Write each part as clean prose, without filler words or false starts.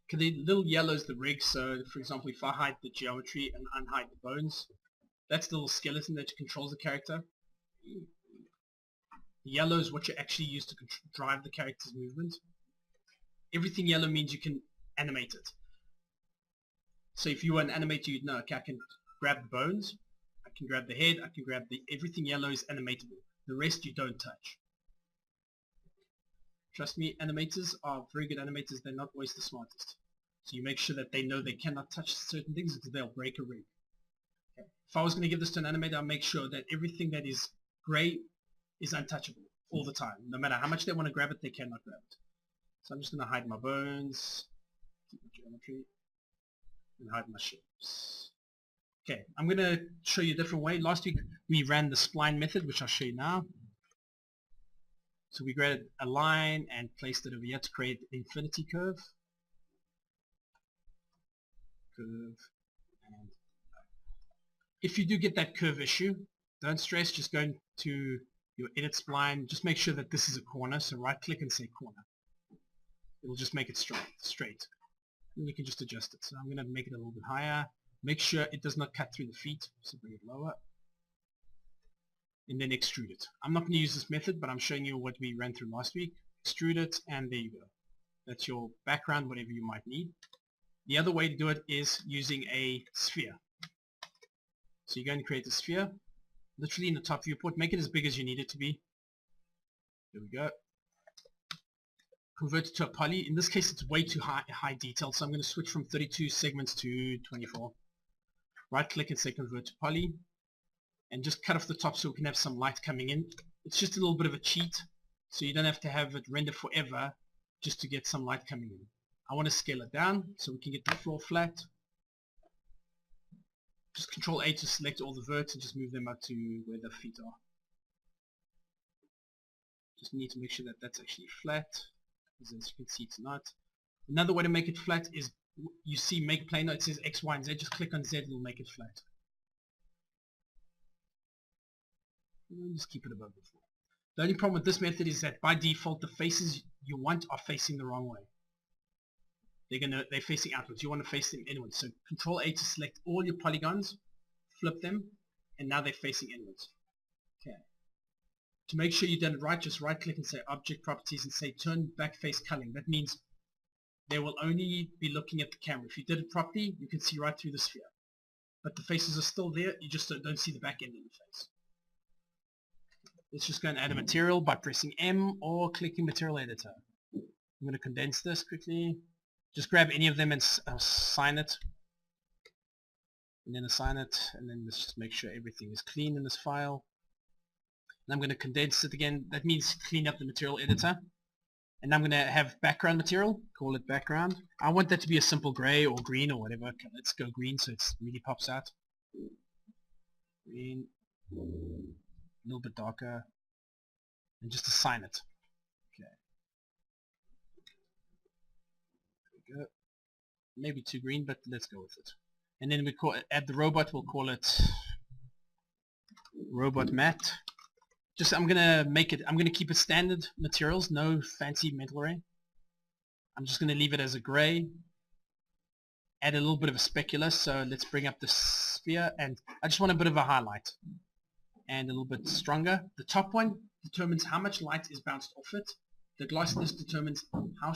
Okay, the little yellow is the rig. So, for example, if I hide the geometry and unhide the bones, that's the little skeleton that controls the character. The yellow is what you actually use to drive the character's movement. Everything yellow means you can animate it. So if you were an animator, you'd know, okay, I can grab the bones, I can grab the head, I can grab everything yellow is animatable. The rest you don't touch. Trust me, animators are very good animators. They're not always the smartest. So you make sure that they know they cannot touch certain things because they'll break a rig. Okay. If I was going to give this to an animator, I'll make sure that everything that is gray is untouchable all the time. No matter how much they want to grab it, they cannot grab it. So I'm just going to hide my bones, keep my geometry, and hide my shapes. Okay, I'm going to show you a different way. Last week we ran the spline method, which I'll show you now. So we created a line and placed it over here to create the infinity curve. And if you do get that curve issue, don't stress, just go into your edit spline. Just make sure that this is a corner, so right click and say corner. It'll just make it straight. And you can just adjust it. So I'm going to make it a little bit higher. Make sure it does not cut through the feet, so bring it lower. And then extrude it. I'm not going to use this method, but I'm showing you what we ran through last week. Extrude it, and there you go. That's your background, whatever you might need. The other way to do it is using a sphere. So you're going to create a sphere, literally in the top viewport. Make it as big as you need it to be. There we go. Convert it to a poly. In this case, it's way too high detail, so I'm going to switch from 32 segments to 24. Right click and say convert to poly. And just cut off the top so we can have some light coming in. It's just a little bit of a cheat, so you don't have to have it render forever just to get some light coming in. I want to scale it down so we can get the floor flat. Just Control A to select all the verts and just move them up to where the feet are. Just need to make sure that that's actually flat, because as you can see it's not. Another way to make it flat is, you see make planar, it says X, Y, and Z. Just click on Z, it'll make it flat. Just keep it above the floor. The only problem with this method is that by default the faces you want are facing the wrong way. They're facing outwards. You want to face them inwards. So Control A to select all your polygons, flip them, and now they're facing inwards. Okay. To make sure you've done it right, just right click and say Object Properties and say Turn Back Face Culling. That means they will only be looking at the camera. If you did it properly, you can see right through the sphere. But the faces are still there, you just don't see the back end of the face. Let's just go and add a material by pressing M or clicking Material Editor. I'm going to condense this quickly. Just grab any of them and assign it. And then assign it, and then let's just make sure everything is clean in this file. And I'm going to condense it again. That means clean up the Material Editor. And I'm going to have background material, call it background. I want that to be a simple gray or green or whatever. Okay, let's go green so it really pops out. Green. A little bit darker, and just assign it. Okay. There we go. Maybe too green, but let's go with it. And then we add the robot. We'll call it robot matte. I'm gonna keep it standard materials, no fancy metal array. I'm just gonna leave it as a gray. Add a little bit of a specular. So let's bring up the sphere, and I just want a bit of a highlight. And a little bit stronger. The top one determines how much light is bounced off it. The glossiness determines how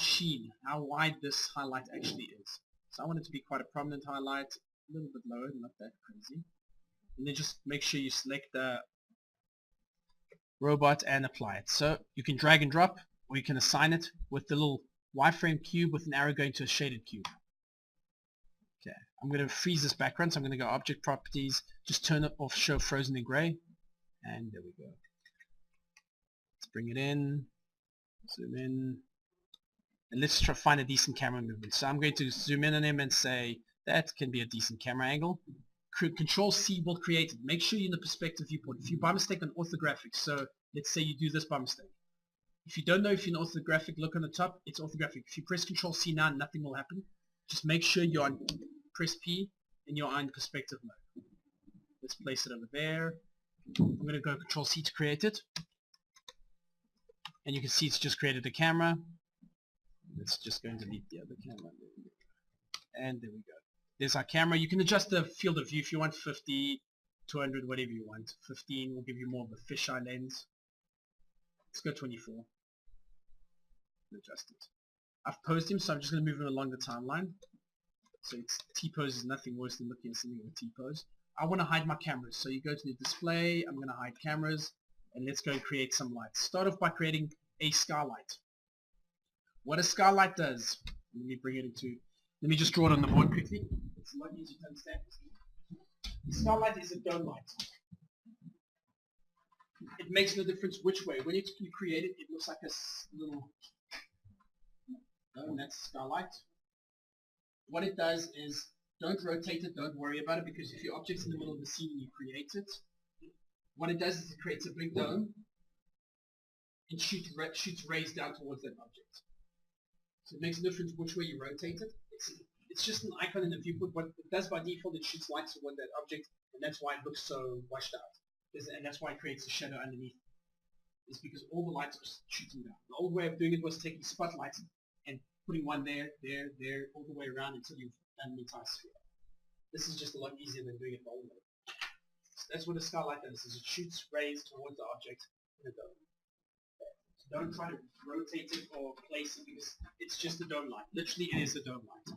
wide this highlight actually is. So I want it to be quite a prominent highlight, a little bit lower, not that crazy. And then just make sure you select the robot and apply it. So you can drag and drop, or you can assign it with the little wireframe cube with an arrow going to a shaded cube. Okay, I'm going to freeze this background, so I'm going to go Object Properties, just turn it off Show Frozen in Gray. And there we go. Let's bring it in, zoom in, and let's try to find a decent camera movement. So I'm going to zoom in on him and say that can be a decent camera angle. Control C will create it. Make sure you're in the perspective viewport. If you by mistake on orthographic, so let's say you do this by mistake. If you don't know if you're in orthographic, look on the top, it's orthographic. If you press Control C now, nothing will happen. Just make sure you're on press P and you're on perspective mode. Let's place it over there. I'm going to go Control C to create it, and you can see it's just created a camera. Let's just go and delete the other camera. and there we go. There's our camera. You can adjust the field of view if you want 50, 200, whatever you want. 15 will give you more of a fisheye lens. Let's go 24. Adjust it. I've posed him, so I'm just going to move him along the timeline. So T-pose is nothing worse than looking at something with T-pose. I want to hide my cameras, so you go to the display, I'm going to hide cameras, and let's go and create some lights. Start off by creating a skylight. What a skylight does, let me just draw it on the board quickly. It's a lot easier to understand. The skylight is a dome light. It makes no difference which way. When you create it, it looks like a little dome. That's a skylight. What it does is, don't rotate it, don't worry about it, because if your object's in the middle of the scene and you create it, what it does is it creates a big dome and shoots rays down towards that object. So it makes a difference which way you rotate it. It's just an icon in the viewport. What it does by default, it shoots lights toward that object, and that's why it looks so washed out. And that's why it creates a shadow underneath. It's because all the lights are shooting down. The old way of doing it was taking spotlights and putting one there, all the way around until you've done the entire sphere. This is just a lot easier than doing it the old way. So that's what a skylight does, is it shoots rays towards the object in a dome. So don't try to rotate it or place it, because it's just a dome light. Literally, it is a dome light.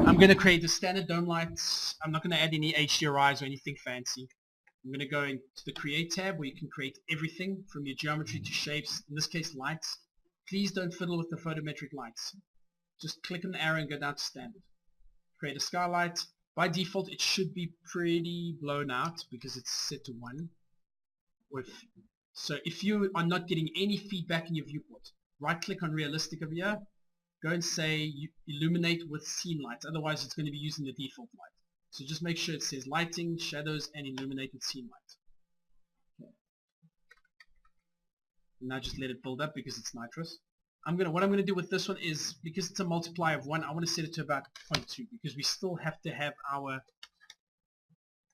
I'm going to create the standard dome lights. I'm not going to add any HDRIs or anything fancy. I'm going to go into the Create tab, where you can create everything from your geometry to shapes, in this case lights. Please don't fiddle with the photometric lights. Just click on the arrow and go down to standard. Create a skylight. By default it should be pretty blown out because it's set to 1. So if you are not getting any feedback in your viewport, right click on realistic over here, go and say illuminate with scene light, otherwise it's going to be using the default light. So just make sure it says lighting, shadows, and illuminate with scene light. Okay. Now just let it build up because it's nitrous. What I'm going to do with this one is, because it's a multiplier of 1, I want to set it to about 0.2 because we still have to have our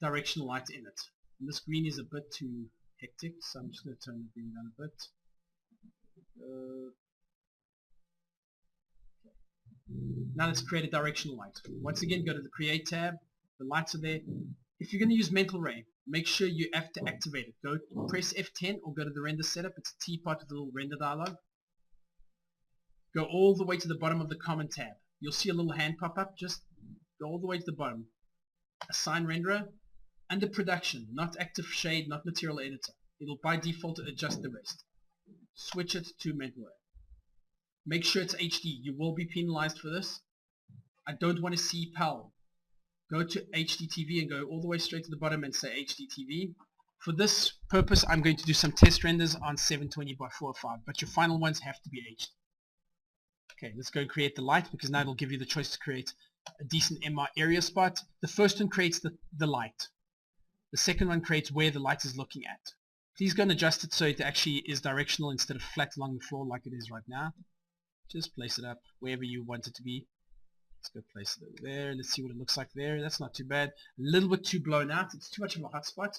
directional light in it. And this green is a bit too hectic, so I'm just going to turn the green down a bit. Now let's create a directional light. Once again, go to the Create tab. The lights are there. If you're going to use Mental Ray, make sure you have to activate it. Go press F10 or go to the render setup. It's a teapot with a little render dialog. Go all the way to the bottom of the Common tab. You'll see a little hand pop up. Just go all the way to the bottom. Assign renderer. Under production, not active shade, not material editor. It'll by default adjust the rest. Switch it to Mental Ray. Make sure it's HD. You will be penalized for this. I don't want to see PAL. Go to HDTV and go all the way straight to the bottom and say HDTV. For this purpose, I'm going to do some test renders on 720 by 405, but your final ones have to be HD. Okay, let's go and create the light, because now it'll give you the choice to create a decent MR area spot. The first one creates the light. The second one creates where the light is looking at. Please go and adjust it so it actually is directional instead of flat along the floor like it is right now. Just place it up wherever you want it to be. Let's go place it over there. Let's see what it looks like there. That's not too bad. A little bit too blown out. It's too much of a hot spot.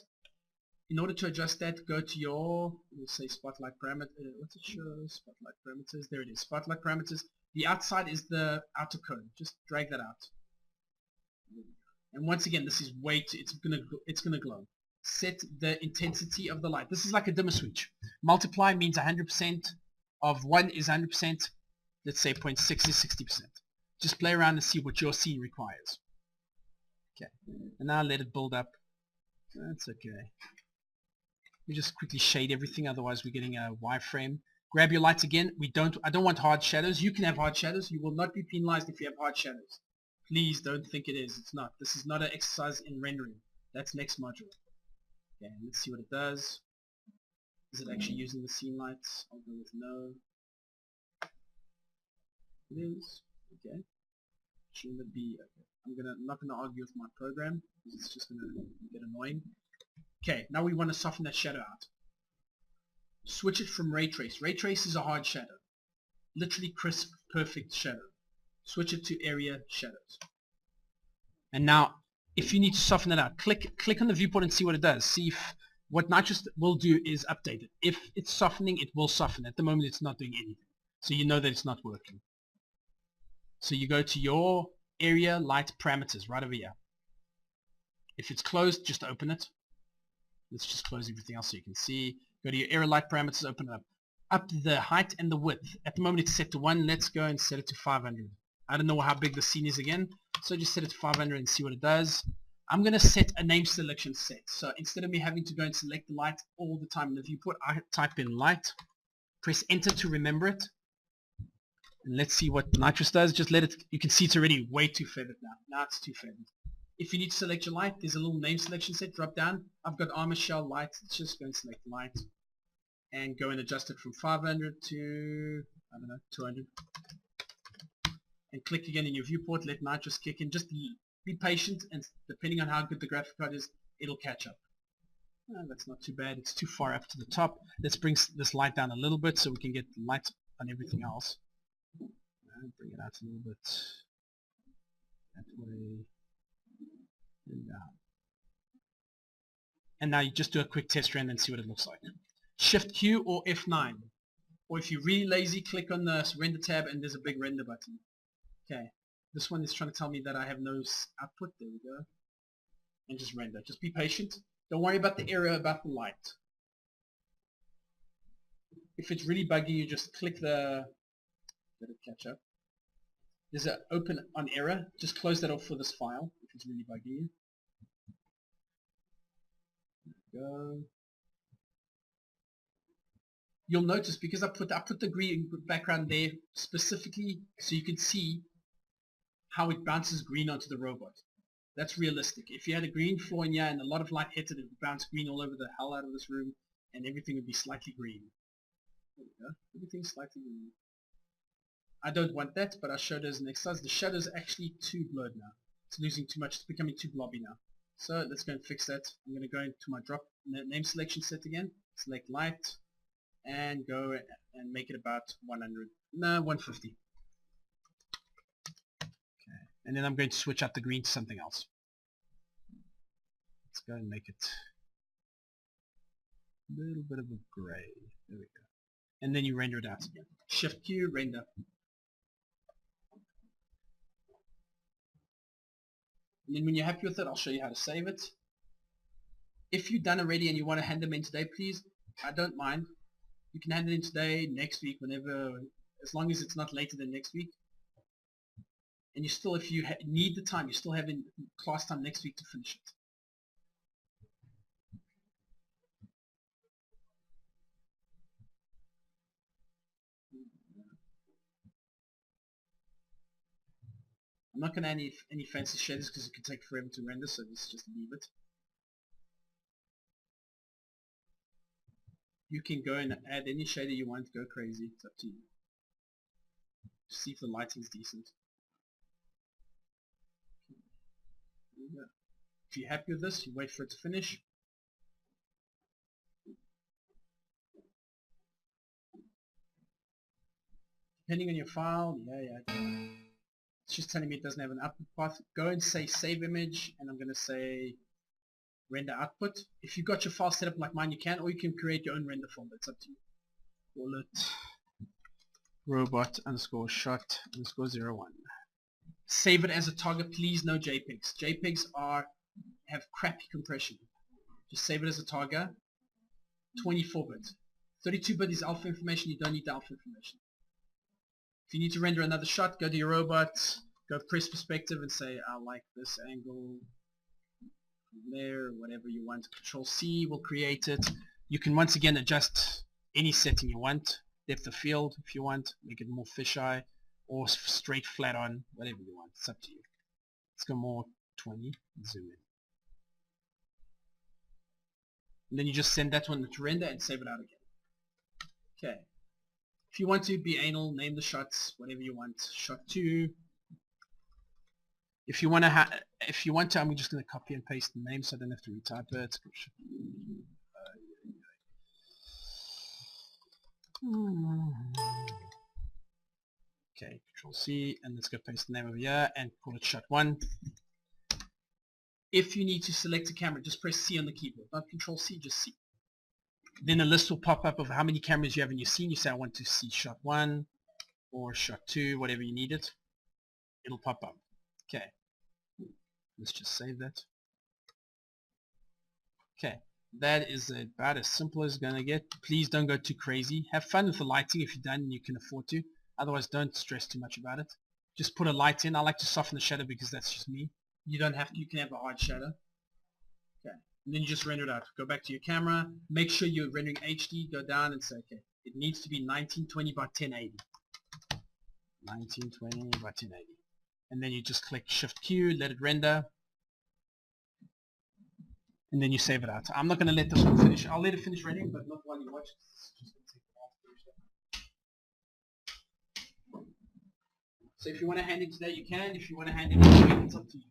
In order to adjust that, go to your, we'll say spotlight parameter. What's it show? Spotlight parameters. There it is. Spotlight parameters. The outside is the outer cone. Just drag that out. And once again, this is way too, it's gonna glow. Set the intensity of the light. This is like a dimmer switch. Multiply means 100% of 1 is 100%. Let's say 0.6 is 60%. Just play around and see what your scene requires. Okay, and now let it build up. That's okay. We just quickly shade everything, otherwise we're getting a wireframe. Grab your lights again. I don't want hard shadows. You can have hard shadows. You will not be penalized if you have hard shadows. Please don't think it is. It's not. This is not an exercise in rendering. That's next module. Okay, let's see what it does. Is it actually using the scene lights? I'll go with no. It is. Okay. Shouldn't it be? Okay. I'm not gonna argue with my program because it's just gonna get annoying. Okay, now we want to soften that shadow out. Switch it from ray trace. Ray trace is a hard shadow. Literally crisp, perfect shadow. Switch it to area shadows. And now, if you need to soften it out, click on the viewport and see what it does. See if what nitrous will do is update it. If it's softening, it will soften. At the moment, it's not doing anything. So you know that it's not working. So you go to your area light parameters right over here. If it's closed, just open it. Let's just close everything else so you can see. Go to your area light parameters, open it up. Up the height and the width. At the moment it's set to 1. Let's go and set it to 500. I don't know how big the scene is again, so just set it to 500 and see what it does. I'm going to set a name selection set. So instead of me having to go and select the light all the time in the viewport, I type in light, press enter to remember it, and let's see what Nitrous does. Just let it, you can see it's already way too feathered now. Now it's too feathered. If you need to select your light, there's a little name selection set, drop down. I've got armor shell light. Let's just go and select light and go and adjust it from 500 to, I don't know, 200. And click again in your viewport, let Nitrous kick in. Just be patient, and depending on how good the graphic card is, it'll catch up. That's not too bad. It's too far up to the top. Let's bring this light down a little bit so we can get light on everything else. Bring it out a little bit. That way. And down. And now you just do a quick test run and see what it looks like. Shift Q or F9. Or if you're really lazy, click on the render tab and there's a big render button. Okay. This one is trying to tell me that I have no output. There we go. And just render. Just be patient. Don't worry about the error about the light. If it's really buggy, you just click the... Let it catch up. There's an open on error. Just close that off for this file if it's really buggy. There we go. You'll notice because I put the green background there specifically so you can see how it bounces green onto the robot. That's realistic. If you had a green floor in here and a lot of light hit it, it would bounce green all over the hell out of this room and everything would be slightly green. There we go. Everything's slightly green. I don't want that, but I'll show it as an exercise. The shadow's actually too blurred now. It's losing too much. It's becoming too blobby now. So let's go and fix that. I'm going to go into my drop name selection set again. Select light and go and make it about 100. No, 150. Okay. And then I'm going to switch out the green to something else. Let's go and make it a little bit of a gray. There we go. And then you render it out again. Shift Q, render. And then when you're happy with it, I'll show you how to save it. If you're done already and you want to hand them in today, please, I don't mind. You can hand it in today, next week, whenever, as long as it's not later than next week. And you still, if you need the time, you still have in class time next week to finish it. I'm not going to add any fancy shaders because it can take forever to render, so let's just leave it. You can go and add any shader you want, go crazy, it's up to you. See if the lighting's decent. If you're happy with this, you wait for it to finish. Depending on your file, it's just telling me it doesn't have an output path. Go and say save image, and I'm going to say render output. If you've got your file set up like mine, you can, or you can create your own render folder. It's up to you. Call it robot underscore shot underscore 01. Save it as a target, please. No JPEGs. JPEGs have crappy compression. Just save it as a target. 24-bit. 32-bit is alpha information. You don't need the alpha information. If you need to render another shot, go to your robot, go press perspective and say, I like this angle from there, whatever you want. Control C will create it. You can once again adjust any setting you want. Depth of field if you want, make it more fisheye, or straight flat on, whatever you want. It's up to you. Let's go more 20, zoom in. And then you just send that one to render and save it out again. Okay. If you want to be anal, name the shots, whatever you want. Shot 2. If you want to, I'm just going to copy and paste the name so I don't have to retype it. Okay, Control C, and let's go paste the name over here and call it shot 1. If you need to select a camera, just press C on the keyboard. Not Control C, just C. Then a list will pop up of how many cameras you have in your scene. You say I want to see shot 1 or shot 2, whatever you need it. It'll pop up. Okay, let's just save that. Okay, that is about as simple as it's gonna get. Please don't go too crazy. Have fun with the lighting if you're done and you can afford to. Otherwise, don't stress too much about it. Just put a light in. I like to soften the shadow because that's just me. You don't have to. You can have a hard shadow. Okay, and then you just render it out. Go back to your camera. Make sure you're rendering HD. Go down and say, okay, it needs to be 1920 by 1080. 1920 by 1080. And then you just click Shift Q, let it render, and then you save it out. I'm not going to let this one finish. I'll let it finish rendering, but not while you watch. It's just going to take a while to finish that. So if you want to hand it today, you can. If you want to hand it next week, it's up to you.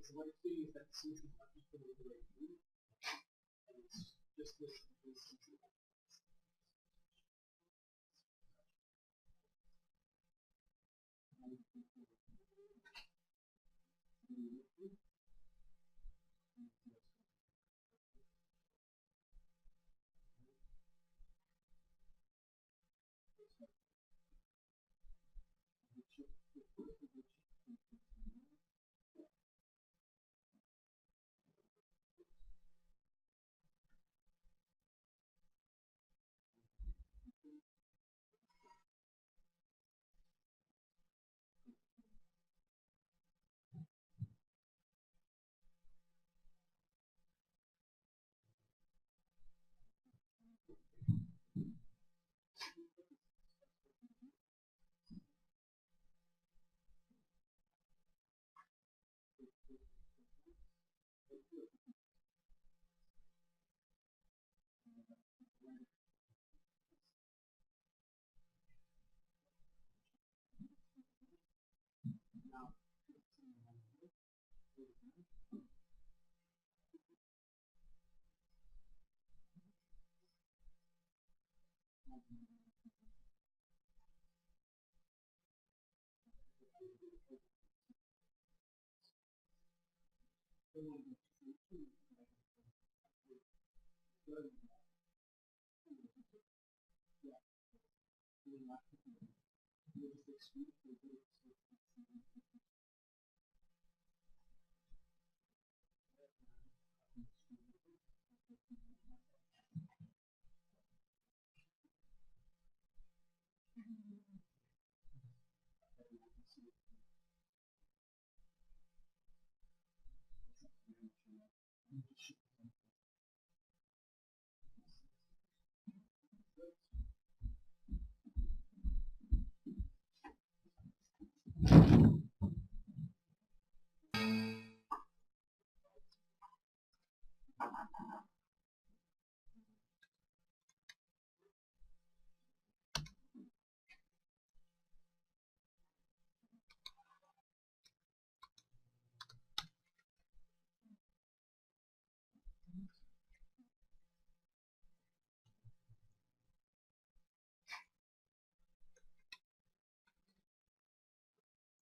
So what it's doing is that the solution is not equal all the way through, and it's just this solution.